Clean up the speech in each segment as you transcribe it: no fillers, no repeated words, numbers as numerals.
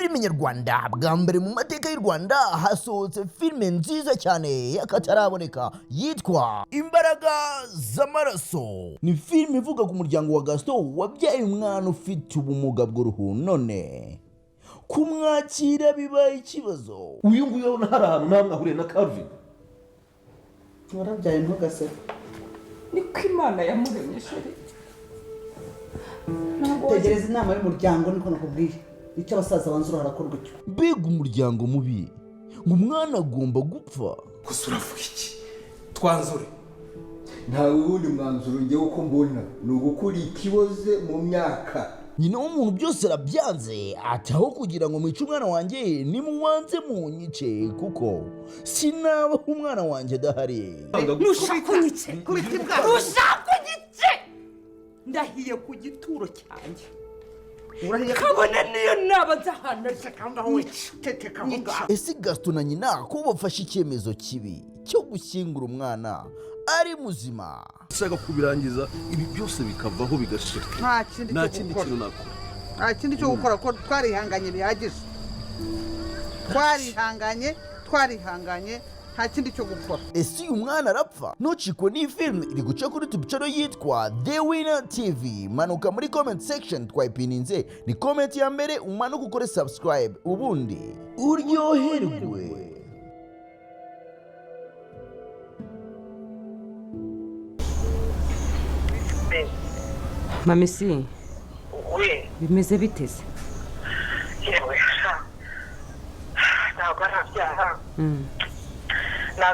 filime nyarwanda bwa mbere mu mateka y'u Rwanda hasohotse filime nziza cyane y'akataraboneka yitwa Imbaraga z'amaraso. Ni filime ivuga ku muryango wa Gaston wabyaye umwana ufite ubumuga bw'uruhu, none kumwakira bibaye ikibazo. Uyu nguyu hari ahantu namwe ahuriye na Calvin. Warabyaye ntugase. Niko Imana yamuremye sheri. Tegereza inama y'umuryango niko nakubwiye. Icyo abasaza banzura harakorwa icyo. Mbega umuryango mubi, ngo umwana agomba gupfa. Gusa uravuga iki? Twanzure. Ntawe wundi mwanzuro ngewe uko mbona ni ugukura ikiboze mu myaka. Nyina w'umuntu byose arabyanze, ataho kugira ngo mwice umwana wanjye nimuwanze munyice, kuko sinabaho umwana wanjye adahari. Nushakunyice kubiti bwa nushakunyice ndahiye ku gituro cyanjye. Kabone niyo nabaza hano cyakanga we teteka hunga. Ese Gaston na nyina ko bafashe icyemezo kibi cyo gushyingura umwana ari muzima. Ushaka kubirangiza ibi byose bikavaho bigashira. Nta kindi kintu nakora. Nta kindi cyo gukora ko twarihanganye bihagije. Twarihanganye nta kindi cyo gukora. Ese uyu mwana arapfa? Ntucikwe n'iyi filime iri guca kuri YouTube channel yitwa The Winner TV. Manuka muri comment section twayipininze, ni comment ya mbere umanuka ukore subscribe, ubundi uryoherwe. Mamisi, we bimeze biteze? yewe ntabwo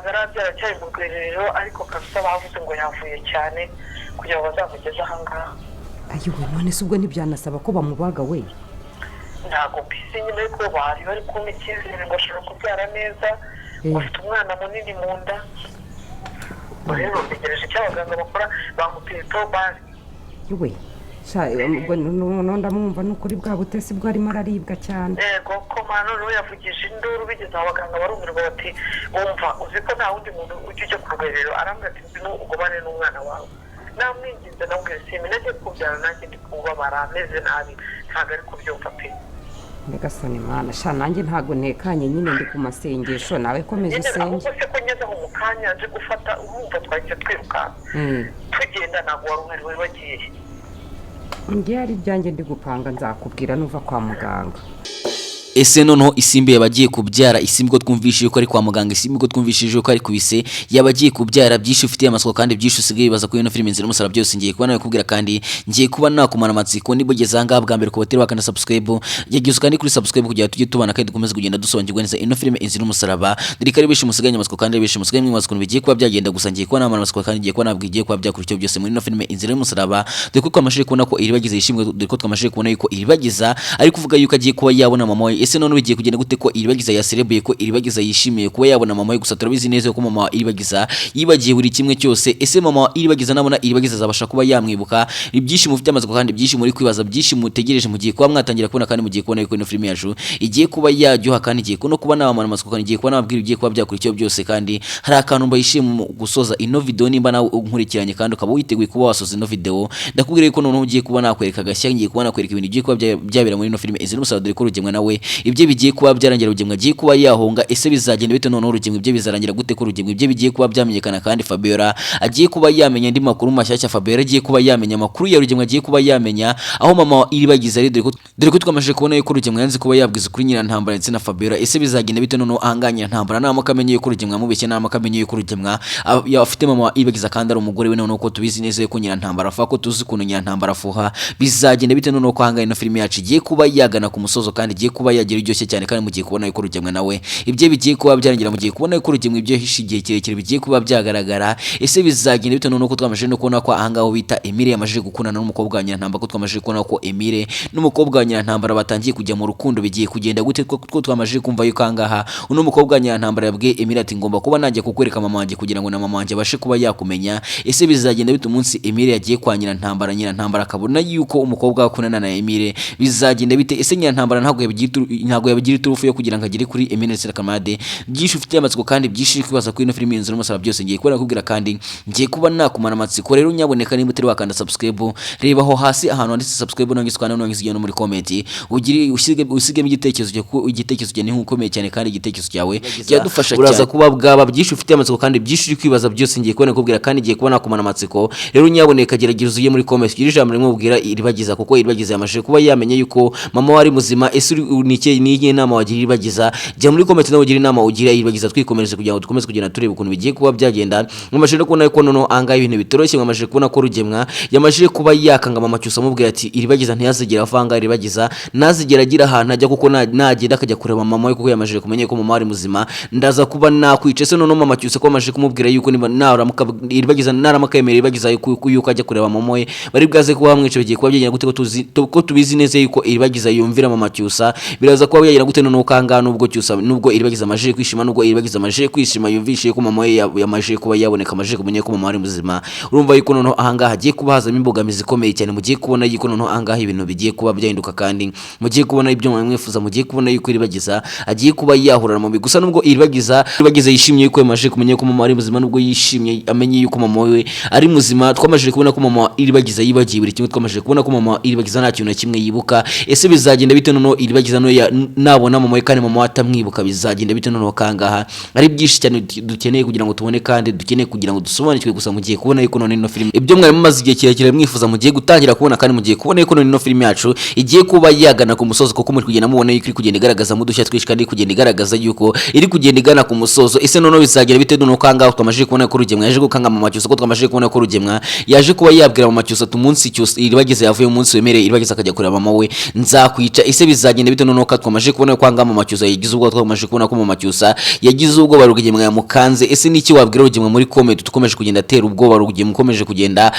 arabyara cyari mu rwerero, ariko kabisa bavuze ngo yavuye cyane kugira ngo bazamugeze ahangaha. Ayiwe, none se ubwo ntibyanasaba ko bamubaga we? Ntabwo mbisi nyine ariko bari kumpa icyizere ngo ashobora kubyara neza, ngo afite umwana munini mu nda. Rero ntegereje icyo abaganga bakora, bamupimye probari. Iwe, ndamwumva n'ukuri bwa butesi bwarimo araribwa cyane. Yego, komano rero yavugije induru, bigeze abaganga barumirwa bati umva uzi ko nta wundi muntu ujya ku rwerero, arambwira ati ngwino ugumane n'umwana wawe. Namwinginze namubwira simi nagiye kubyara nanjye ndi kubabara ameze nabi, ntabwo ari kubyumva pe. Nyagasani Mana, sha nanjye ntabwo ntekanye, nyine ndi ku masengesho, nawe komeza usenge. Ahubwo se ko ngeze aho mu kanya nje gufata urumva twahise twirukanka tugenda, ntabwo wari uhari wagiye. Ngiye ari ibyanjye ndi gupanga, nzakubwira nuva kwa muganga. Ese noneho isimbi yabagiye kubyara, isimbi ko twumvishije ko ari kwa muganga, isimbi ko twumvishije ko ari kubise, yabagiye kubyara byinshi ufitiye amasoko kandi byinshi usigaye bibaza ko ino filime Inzira umusara byose ngiye kuba nawe kubwira, kandi ngiye kuba nakumana amatsiko nibugeze aha ngaha bwa mbere ku bateri bakana subscribe, yagize kandi kuri subscribe kugira tujye tubana kandi dukomeze kugenda dusobanukirwa neza ino filime Inzira umusaraba. Ndiri kare bishe musiganye amasoko kandi bishe musiganye mwamasiko bigiye kuba byagenda, gusa ngiye kuba namana amasiko kandi ngiye kuba nabwigiye kuba byakurikiye byose muri ino filime Inzira umusaraba. Dore ko twamashije kubona ko iribagize yishimwe, dore ko twamashije kubona yuko iribagiza ari kuvuga yuko agiye kuba yabona mama we. Ese none bigiye kugenda gute ko iribagiza yaserebuye, ko iribagiza yishimiye kuba yabona mama we? Gusa turabizi neza ko mama iribagiza yibagiye buri kimwe cyose. Ese mama iribagiza nabona iribagiza zabasha kuba yamwibuka? Ibyishimo mufite amatsiko kandi byinshi muri kwibaza, byinshi mutegereje mu gihe kuba mwatangira kubona kandi mu gihe kubona yuko ino filime yacu igiye kuba yaryoha, kandi igiye no kuba nabamana amatsiko kandi igiye kuba nababwira igiye kuba byakurikiye byose. Kandi hari akantu mbayishimiye mu gusoza ino video, nimba nawe unkurikiranye kandi ukaba witeguye kuba wasoza ino video, ndakubwira yuko noneho ugiye kuba nakwereka gashya, ngiye kuba nakwereka ibintu bigiye kuba byabera muri ino filime Inzira umusaraba. Dore ko rugemwe nawe ibyo bigiye kuba byarangira, rugemwe agiye kuba yahonga. Ese bizagenda bite noneho? Rugemwe ibyo bizarangira gute ko rugemwe ibyo bigiye kuba byamenyekana, kandi Fabiola agiye kuba yamenya andi makuru mashyashya? Fabiola agiye kuba yamenya amakuru ya rugemwe, agiye kuba yamenya aho mama iribagiza ari. Dore ko twamashije kubona yuko rugemwe yanze kuba yabwiza kuri nyina ntambara ndetse na Fabiola. Ese bizagenda bite noneho ahanganya ntambara nama kamenye yuko rugemwe amubeshye, nama kamenye yuko rugemwe afite mama iribagiza kandi ari umugore we, noneho ko tubizi neza yuko nyina ntambara afa, ko tuzi kuntu nyina ntambara afuha. Bizagenda bite noneho ko ahanganya ino filime yacu igiye kuba yagana ku musozo, kandi igiye kuba yagira iryoshye cyane, kandi mugiye kubona yuko rugemwe nawe ibyo bigiye kuba byarangira, mugiye kubona yuko rugemwe ibyo hishigiye kirekire bigiye kuba byagaragara. Ese bizagenda bite noneho ko twamashije no kubona ko ahangaho bita Emile yamashije gukundana n'umukobwa wa Nyirantambara, ko twamashije kubona ko Emile n'umukobwa wa Nyirantambara batangiye kujya mu rukundo? Bigiye kugenda gute ko twamashije kumva yuko ahangaha uno mukobwa wa Nyirantambara yabwiye Emile ati ngomba kuba nanjye kukwereka mama wanjye kugira ngo na mama wanjye abashe kuba yakumenya? Ese bizagenda bite umunsi Emile yagiye kwa Nyirantambara, Nyirantambara akabona yuko umukobwa akundana na Emile? Bizagenda bite? Ese Nyirantambara ntabwo ntago yabagira iturufu yo kugira ngo agere kuri Eminence Kamade byinshi ufite amatsiko kandi byinshi kwibaza kuri ino filime Inzira umusaba byose ngiye kubera kubwira kandi ngiye kuba nakumara amatsiko rero nyaboneka niba utari wakanda subscribe reba aho hasi ahantu handitse subscribe nongiswana nongisige no muri comment ugire usigemo igitekerezo cyawe nkukomeye cyane kandi igitekerezo cyawe cyadufasha cyane uraza kuba bwaba byinshi ufite amatsiko kandi byinshi kwibaza byose ngiye kubona kubwira kandi ngiye kuba nakumara amatsiko rero nyaboneka gerageza uye muri comment ugire ijambo rimwe ubwira iribagiza kuko iribagiza yamashije kuba yamenye yuko mama wari muzima ese nike niye nama wagira iribagiza jya muri comment nawe ugira inama ugira iribagiza twikomereje kugira ngo dukomeze kugenda tureba ukuntu bigiye kuba byagenda mwamashije kubona ko nono anga ibintu bitoroshye mwamashije kubona ko Rugemwa yamashije kuba yakanga mama cyusa mubwira ati iribagiza ntiyazigera avanga iribagiza nazigera agira ahantu ajya kuko nagenda akajya kureba mama we kuko yamashije kumenya ko mama wari muzima ndaza kuba nakwice se nono mama cyusa ko amashije kumubwira yuko niba naramuka iribagiza naramuka yemera iribagiza yuko ajya kureba mama we bari bwaze kuba bamwice bigiye kuba byagenda gute ko tubizi neza yuko iribagiza yumvira mama cyusa biraza kuba byagenda gute nono kanga nubwo cyusa nubwo iribagiza amashije kwishima nubwo iribagiza amashije kwishima yumvishe ko mama we yamashije kuba yaboneka amashije kumenya ko mama wari muzima urumva yuko nono ahangaha hagiye kuba hazamo imbogamizi ikomeye cyane mugiye kubona yuko nono ahangaha ibintu bigiye kuba byahinduka kandi mugiye kubona ibyo mwifuza mugiye kubona yuko iribagiza agiye kuba yahurana mu gusa nubwo iribagiza yishimye yuko yamashije kumenya ko mama wari muzima nubwo yishimye amenye yuko mama we ari muzima twamashije kubona ko mama iribagiza yibagiye buri kimwe twamashije kubona ko mama iribagiza nta kintu na kimwe yibuka ese bizagenda bite nono iribagiza no nabona mama we kandi mama atamwibuka bizagenda bite nono kangaha ari byinshi cyane dukeneye kugira ngo tubone kandi dukeneye kugira ngo dusobanukirwe gusa mugiye kubona yuko none ino film ibyo mwari mumaze igihe kirekire mwifuza mugiye gutangira kubona kandi mugiye kubona yuko none ino film yacu igiye kuba yagana ku musozo kuko muri kugenda mubona yuko iri kugenda igaragaza mu dushya twinshi kandi kugenda igaragaza yuko iri kugenda igana ku musozo ese nono bizagera bite nono kangaha twamashije kubona ko Rugemwa yaje gukanga mama cyusa ko twamashije kubona ko Rugemwa yaje kuba yabwira mama cyusa tumunsi cyusa iribagiza yavuye umunsi wemereye iribagiza akajya kureba mama we nzakwica ese bizagenda bite nono ka twamashije kubona ko anga mama cyusa yagize ubwo twamashije kubona ko mama cyusa yagize ubwo Rugemwa yamukanze ese niki wabwira Rugemwa muri comment tukomeje kugenda atera ubwoba Rugemwa ukomeje kugenda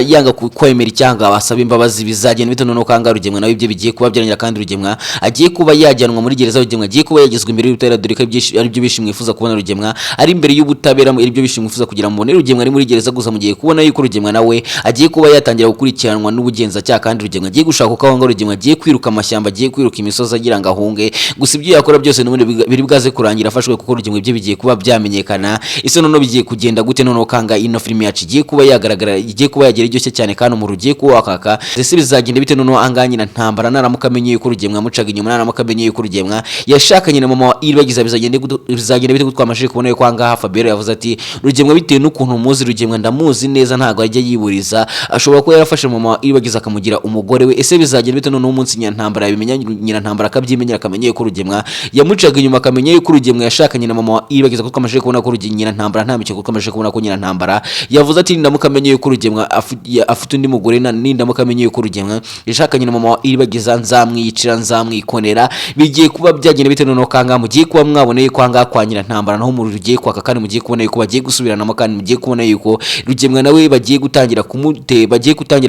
yanga kwemera icyanga abasaba imbabazi bizagenda bite nono kanga Rugemwa nawe ibyo bigiye kuba byarangira kandi Rugemwa agiye kuba yajyanwa muri gereza Rugemwa agiye kuba yagizwe imbere y'ubutabera dore ko ari byo bishimwifuza kubona Rugemwa ari imbere y'ubutabera ari byo bishimwifuza kugira ngo Rugemwa ari muri gereza gusa mugiye kubona yuko Rugemwa nawe agiye kuba yatangira gukurikiranwa n'ubugenzacyaha kandi Rugemwa agiye gushaka uko ahunga Rugemwa agiye kwiruka amashyamba agiye kwiruka imisozi agira ngo ahunge gusa ibyo yakora byose n'ubundi biri bwaze kurangira afashwe kuko Rugemwa ibyo bigiye kuba byamenyekana ese nono bigiye kugenda gute nono kanga ino film yacu igiye kuba yagaragara igiye kuba yagera iryoshye cyane kandi mu rugiye kuba wakaka ese bizagenda bite nono anganye na ntambara naramuka amenye yuko Rugemwa mucaga inyuma naramuka amenye yuko Rugemwa yashakanye na mama iribagiza bizagenda bite twamashije kubona yuko angaha Fabien yavuze ati Rugemwa bitewe n'ukuntu muzi Rugemwa ndamuzi neza ntago ajya yiburiza ashobora kuba yarafashe mama iribagiza akamugira umugore we ese bizagenda bite nono umunsi nyantambara yabimenya nyirantambara akabyimenyera akamenye yuko Rugemwa yamucaga inyuma akamenye yuko Rugemwa yashakanye na mama iribagiza ko twamashije kubona ko nyirantambara nta mico kuko twamashije kubona ko nyirantambara yavuze ati ndamuka amenye yuko Rugemwa afite undi mugore na ndamuka amenye yuko Rugemwa yashakanye na mama iribagiza nzamwiyicira nzamwikonera bigiye kuba byagenda bite nono kanga mugiye kuba mwaboneye kwanga kwa nyirantambara naho mu rugiye kwaka kandi mugiye kubona yuko bagiye gusubiranamo kandi mugiye kubona yuko Rugemwa nawe bagiye gutangira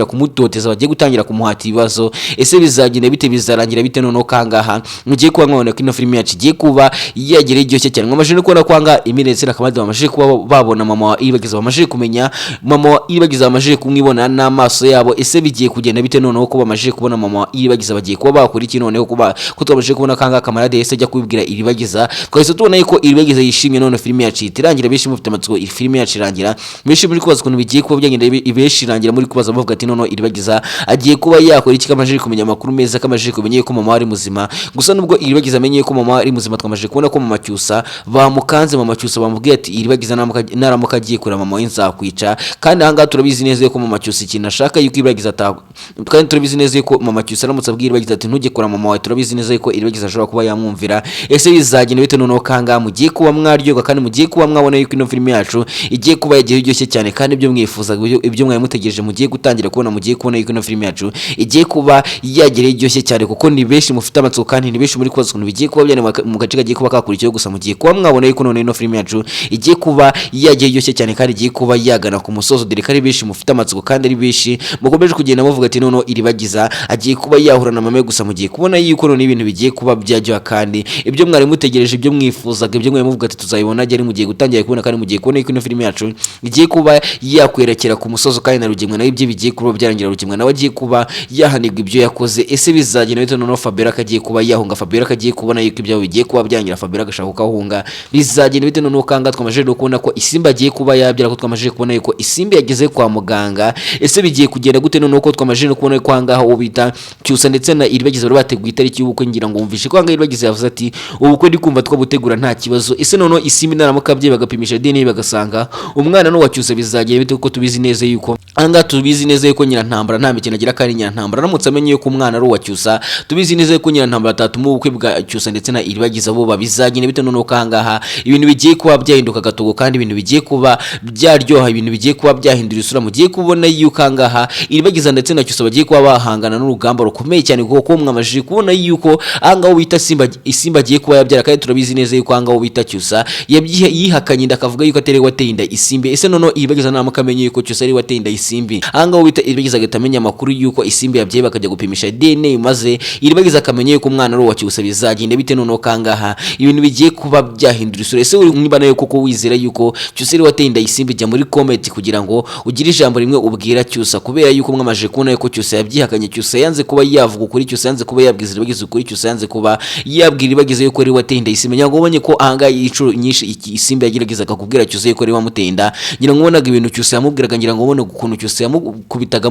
kumutoteza bagiye gutangira kumuhata ibibazo ese bizagenda bite bizarangira bite nono kangaha mugiye kuba mwabona ko ino film yacu igiye kuba yagera iryoshye cyane mwamashije kubona kwanga Eminence Kamade bamashije kuba babona mama iribagiza bamashije kumenya mama iribagiza bamashije kumwibona n'amaso yabo ese bigiye kugenda bite noneho ko bamashije kubona mama iribagiza bagiye kuba bakora iki noneho ko twamashije kubona kanga kamarade yese ajya kubibwira iribagiza twahise tubona yuko iribagiza yishimye none film yacu itirangira benshi mufite amatsiko film yacu irangira benshi muri kubaza ukuntu bigiye kuba byagenda benshi irangira muri kubaza bavuga ati noneho iribagiza agiye kuba yakora iki kamashije kumenya amakuru meza kamashije kumenya ko mama ari muzima gusa nubwo iribagiza amenye ko mama ari muzima twamashije kubona ko mama cyusa bamukanze mama cyusa bamubwiye ati iribagiza naramuka agiye kureba mama we nzakwica kandi ahangaha turabizi neza ko mama cyusa ikintu ashaka yuko iribagiza kandi turabizi neza ko mama cyusa aramutse abwiye iribagiza ati ntujye kureba mama wawe turabizi neza ko iribagiza ashobora kuba yamwumvira ese bizagenda bite noneho kanga mugiye kuba mwaryoga kandi mugiye kuba mwabona yuko ino film yacu igiye kuba yagiye iryoshye cyane kandi ibyo mwifuza ibyo mwari mutegereje mugiye gutangira kubona mugiye kubona yuko ino film yacu igiye kuba yagera iryoshye cyane kuko ni benshi mufite amatsiko kandi ni benshi muri kubaza ukuntu bigiye kuba byane mu gace kagiye kuba kakurikiyeho gusa mugiye kuba mwabona yuko none ino film yacu igiye kuba yagera iryoshye cyane kandi igiye kuba yagana ku musozo dore ko ari benshi mufite amatsiko kandi ari benshi mukomeje kugenda muvuga ati noneho iribagiza agiye kuba yahura na mama gusa mugiye kubona yuko none ibintu bigiye kuba byajya kandi ibyo mwari mutegereje ibyo mwifuzaga ibyo mwari muvuga ati tuzayibona agere mugiye gutangira kubona kandi mugiye kubona yuko ino film yacu igiye kuba yakwerekera ku musozo kandi na Rugemwa nawe ibyo bigiye kuba byarangira Rugemwa nawe agiye kuba yahanirwa ibyo yakoze ese bizagenda bite noneho Fabien akagiye kuba kuba yahunga Fabiola kagiye kubona yuko ibyo bigiye kuba byangira Fabiola agashaka kahunga bizagenda bite noneho kanga twamaje kubona ko Isimbi agiye kuba yabyara ko twamaje kubona yuko Isimbi yageze kwa muganga ese bigiye kugenda gute noneho ko twamaje kubona ko hangaha ubita cyusa ndetse na iribagize bari bateguye itariki y'ubukwe ngira ngo umvishe ko hangaha iribagize yavuze ati ubukwe ndi kumva twabutegura nta kibazo ese noneho Isimbi naramukabye bagapimisha DNA bagasanga umwana no wacyusa bizagenda bite kuko tubizi neza yuko hangaha tubizi neza yuko Nyirantambara nta mikino agira kandi Nyirantambara aramutse amenye yuko umwana ari uwacyusa tubizi neza yuko Nyirantambara atatuma ubukwe bwa cyusa ndetse na iribagize abo babizagenda bite noneho kangaha ibintu bigiye kuba byahinduka gatogo kandi ibintu bigiye kuba byaryoha ibintu bigiye kuba byahindura isura mugiye kubona yuko kangaha iribagiza ndetse na cyusa bagiye kuba bahangana n'urugamba rukomeye cyane kuko mwamajije kubona yuko angaho bita Isimbi agiye kuba yabyara kandi turabizi neza yuko angaho bita cyusa yihakanye ndakavuga yuko atari wateye inda Isimbi ese noneho iribagiza namukamenye yuko cyusa ari wateye inda Isimbi angaho bita iribagiza gatamenya amakuru yuko Isimbi yabyaye bakajya gupimisha DNA maze iribagiza akamenye yuko umwana ari uwa cyusa bizagenda bite noneho kangaha ibintu bigiye kuba byahindura isura ese uri mwibana yuko ko wizera yuko cyusa ari wateye inda Isimbi jya muri comment kugira ngo ugire ijambo rimwe ubwira cyusa kubera yuko mwamaje kubona yuko cyusa yabyihakanye cyusa yanze kuba yavuga ukuri cyusa yanze kuba yabwiza iribagiza ukuri cyusa yanze kuba yabwira iribagiza yuko ari wateye inda Isimbi nyago ubonye ko ahanga yicuro nyinshi Isimbi yagiragiza akakubwira cyusa yuko ari wamuteye inda ngira ngo ubonaga ibintu cyusa yamubwiraga ngira ngo ubone ukuntu cyusa yamukubitaga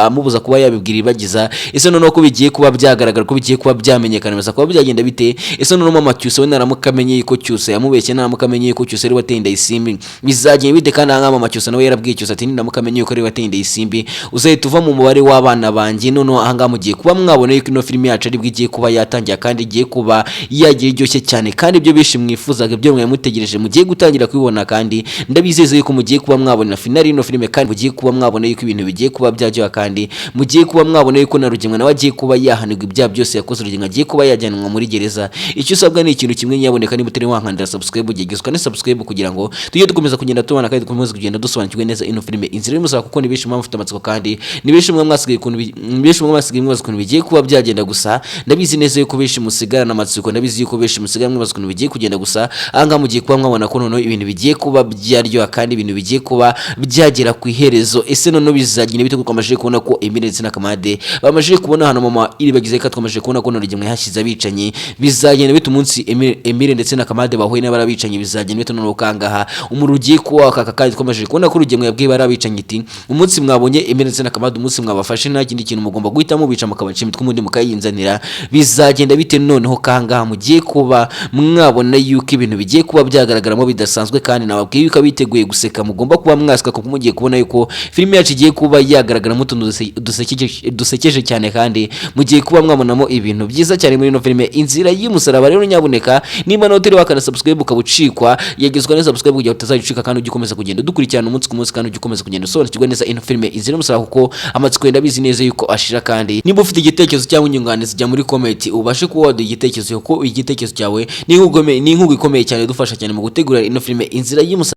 amubuza kuba yabibwira iribagiza ese noneho ko bigiye kuba byagaragara ko bigiye kuba byamenyekana beza kuba byagenda bite ese noneho mama cyusa we naramukamenye yuko cyusa yamubeshye naramukamenye yuko cyusa ari wateye inda Isimbi bizagenda bite kandi ahanga mama cyusa nawe yarabwiye cyusa ati naramukamenye yuko ari wateye inda Isimbi uzahita uva mu mubare w'abana banjye noneho ahanga mugiye kuba mwabona yuko ino filime yacu ari bwigiye kuba yatangira kandi igiye kuba yagiye iryoshye cyane kandi ibyo bishi mwifuzaga ibyo mwamutegereje mugiye gutangira kubibona kandi ndabizeza yuko mugiye kuba mwabona finali ino filime kandi mugiye kuba mwabona yuko ibintu bigiye kuba byajya kandi mugiye kuba mwabona yuko na Rugemwe nawe agiye kuba yahanirwa ibyaha byose yakoze Rugemwe agiye kuba yajyanwa muri gereza icyo usabwa ni ikintu kimwe nyaboneka niba utari wankandira subscribe ugegezwa ne subscribe kugira ngo tujye dukomeza kugenda tubana kandi dukomeze kugenda dusobanukirwe neza ino filime Inzira y'umusara kuko ni benshi mufite amatsiko kandi ni benshi mwe mwasigaye ukuntu bigiye kuba byagenda gusa ndabizi neza yuko benshi musigarana amatsiko ndabizi yuko benshi musigarana mwibaza ukuntu bigiye kugenda gusa ahanga mugiye kuba mwabona ko noneho ibintu bigiye kuba byaryoha kandi ibintu bigiye kuba byagera ku iherezo ese noneho bizagenda bite kuko amajije kubona ko Emile ndetse na Kamade bamajije kubona hano mama iribagize ko twamajije kubona ko Rugemwe yashize abicanye bizagenda bite umunsi Emile ndetse na Kamade bahuye n'abarabicanye bizagenda bite noneho kangaha umuru ugiye kuba akaka kandi twamajije kubona ko Rugemwe yabwiye barabicanye iti umunsi mwabonye Emile ndetse na Kamade umunsi mwabafashe nta kindi kintu mugomba guhitamo bica mukabaca imitwe umundi mukayinzanira bizagenda bite noneho kangaha mugiye kuba mwabona yuko ibintu bigiye kuba byagaragaramo bidasanzwe kandi nababwiye yuko biteguye guseka mugomba kuba mwasika kuko mugiye kubona yuko filime yacu igiye kuba yagaragaramo utuntu dusekeje cyane kandi mugiye kuba mwabonamo ibintu byiza cyane muri ino filime Inzira y'umusaraba rero nyaboneka nimba no turi wakana subscribe ukabucikwa yagezwa neza subscribe kugira utazayicika kandi ugikomeza kugenda dukurikirana umunsi ku munsi kandi ugikomeza kugenda usobanukirwa neza ino filime Inzira y'umusaraba kuko amatsiko ndabizi neza yuko ashira kandi nimba ufite igitekerezo cyangwa inyunganizi jya muri comment ubashe kuba waduha igitekerezo kuko igitekerezo cyawe ni inkunga ikomeye cyane dufasha cyane mu gutegura ino filime Inzira y'umusaraba